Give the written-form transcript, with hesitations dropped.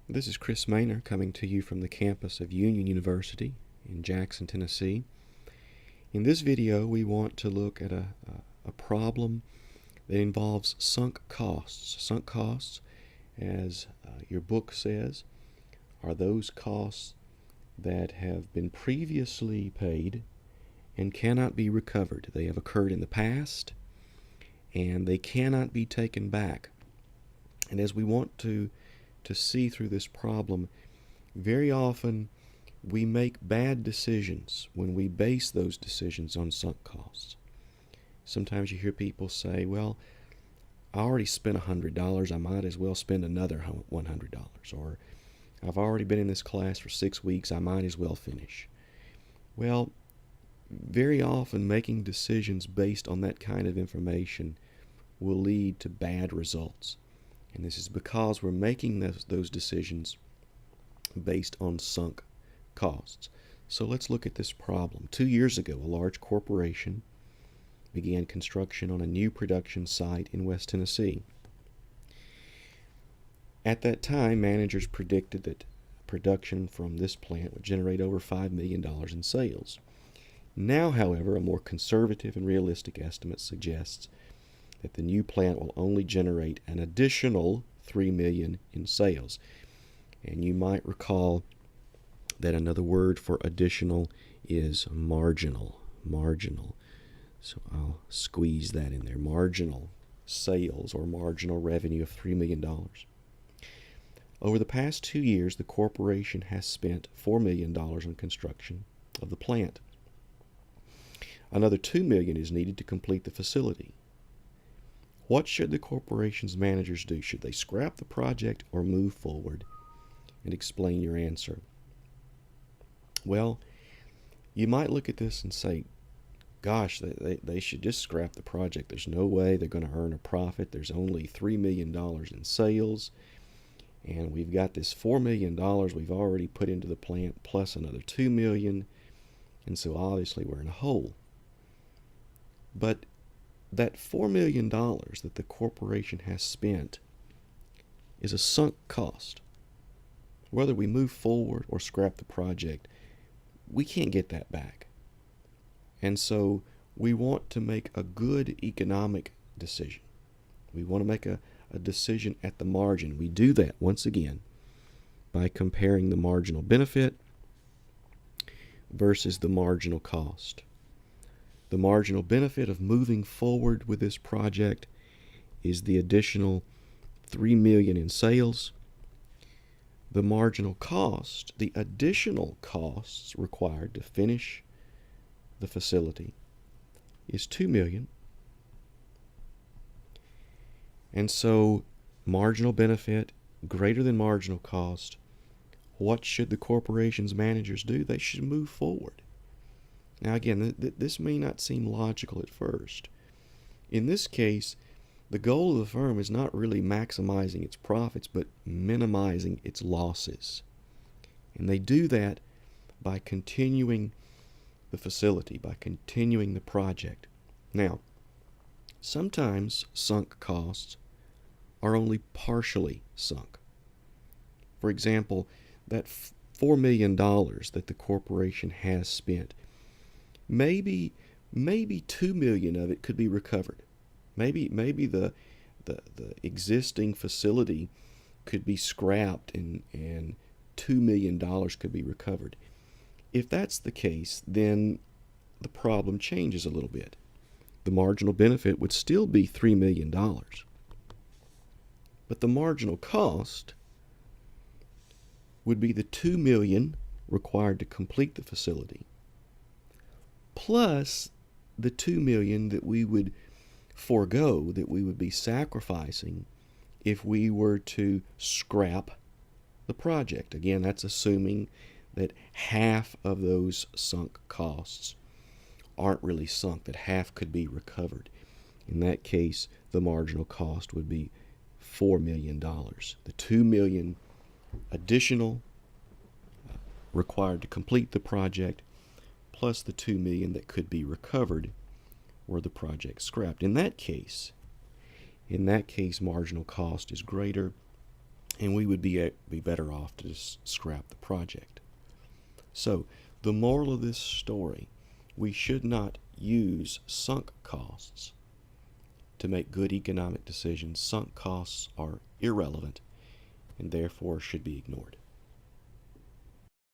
This is Chris Maynor coming to you from the campus of Union University in Jackson, Tennessee. In this video, we want to look at a problem that involves sunk costs. Sunk costs, as your book says, are those costs that have been previously paid and cannot be recovered. They have occurred in the past and they cannot be taken back. And as we want to see through this problem, very often we make bad decisions when we base those decisions on sunk costs. Sometimes you hear people say, well, I already spent $100, I might as well spend another $100. Or I've already been in this class for 6 weeks, I might as well finish. Well, very often making decisions based on that kind of information will lead to bad results. And this is because we're making those decisions based on sunk costs. So let's look at this problem. 2 years ago, a large corporation began construction on a new production site in West Tennessee. At that time, managers predicted that production from this plant would generate over $5 million in sales. Now, however, a more conservative and realistic estimate suggests that the new plant will only generate an additional $3 million in sales. And you might recall that another word for additional is marginal. Marginal. So I'll squeeze that in there. Marginal sales or marginal revenue of $3 million. Over the past 2 years, the corporation has spent $4 million on construction of the plant. Another $2 million is needed to complete the facility. What should the corporation's managers do? Should they scrap the project or move forward? And explain your answer. Well, you might look at this and say, gosh, they should just scrap the project. There's no way they're going to earn a profit. There's only $3 million in sales. And we've got this $4 million we've already put into the plant plus another $2 million. And so obviously we're in a hole. But that $4 million that the corporation has spent is a sunk cost. Whether we move forward or scrap the project, we can't get that back. And so we want to make a good economic decision. We want to make a decision at the margin. We do that, once again, by comparing the marginal benefit versus the marginal cost. The marginal benefit of moving forward with this project is the additional $3 million in sales. The marginal cost, the additional costs required to finish the facility, is $2 million. And so marginal benefit greater than marginal cost. What should the corporation's managers do? They should move forward. Now again, this may not seem logical at first. In this case, the goal of the firm is not really maximizing its profits, but minimizing its losses. And they do that by continuing the facility, by continuing the project. Now, sometimes sunk costs are only partially sunk. For example, that $4 million that the corporation has spent, maybe $2 million of it could be recovered. Maybe the existing facility could be scrapped and $2 million could be recovered. If that's the case, then the problem changes a little bit. The marginal benefit would still be $3 million. But the marginal cost would be the $2 million required to complete the facility, plus the $2 million that we would forego, that we would be sacrificing if we were to scrap the project. Again, that's assuming that half of those sunk costs aren't really sunk, that half could be recovered. In that case, the marginal cost would be $4 million. The $2 million additional required to complete the project, plus the $2 million that could be recovered were the project scrapped. In that case, marginal cost is greater and we would be better off to just scrap the project. So, the moral of this story, we should not use sunk costs to make good economic decisions. Sunk costs are irrelevant and therefore should be ignored.